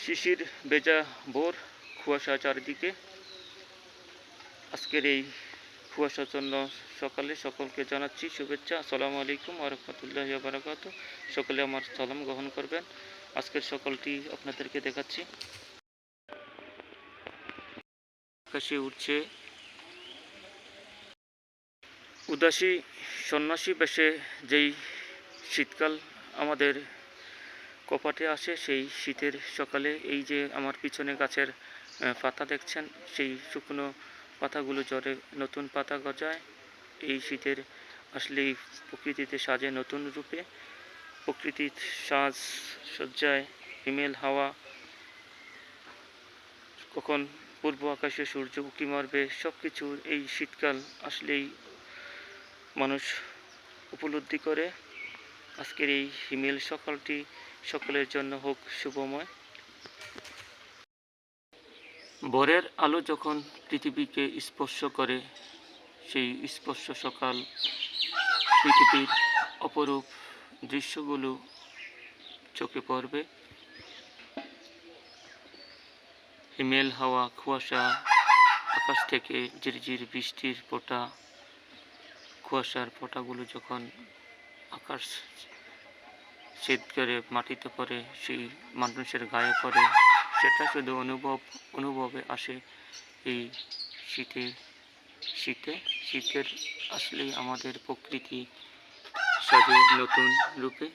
শিশির ভেজা ভোর, কুয়াশা চারিদিকে। আজকের এই কুয়াশাচ্ছন্ন সকালে সকলকে জানাচ্ছি শুভেচ্ছা। আসসালামু আলাইকুম ওয়া রাহমাতুল্লাহি ওয়া বারাকাতুহু। সকলে আমার সালাম গ্রহণ করবেন। আজকের সকালটি আপনাদেরকে দেখাচ্ছি। আকাশে উঠছে উদাসী সন্ন্যাসী বেশে যেই শীতকাল আমাদের কপাটে আসে, সেই শীতের সকালে এই যে আমার পিছনে গাছের পাতা দেখছেন, সেই শুকনো পাতাগুলো ঝরে নতুন পাতা গজায়। এই শীতের আসলেই প্রকৃতিতে সাজে নতুন রূপে। প্রকৃতির সাজ সজ্জায় হিমেল হাওয়া, কখন পূর্ব আকাশে সূর্য উঁকি মারবে, সব কিছু এই শীতকাল আসলেই মানুষ উপলব্ধি করে। আজকের এই হিমেল সকালটি সকলের জন্য হোক শুভময়। ভোরের আলো যখন পৃথিবীকে স্পর্শ করে, সেই স্পর্শ সকাল পৃথিবীর অপরূপ দৃশ্যগুলো চোখে পড়বে। হিমেল হাওয়া, কুয়াশা, আকাশ থেকে ঝিরঝির বৃষ্টির ফোঁটা, কুয়াশার ফোঁটাগুলো যখন আকাশ ছেদ করে মাটিতে পড়ে, সেই মানুষের গায়ে পড়ে, সেটা শুধু অনুভবে আসে এই শীতের আসলেই আমাদের প্রকৃতি সাজে নতুন রূপে।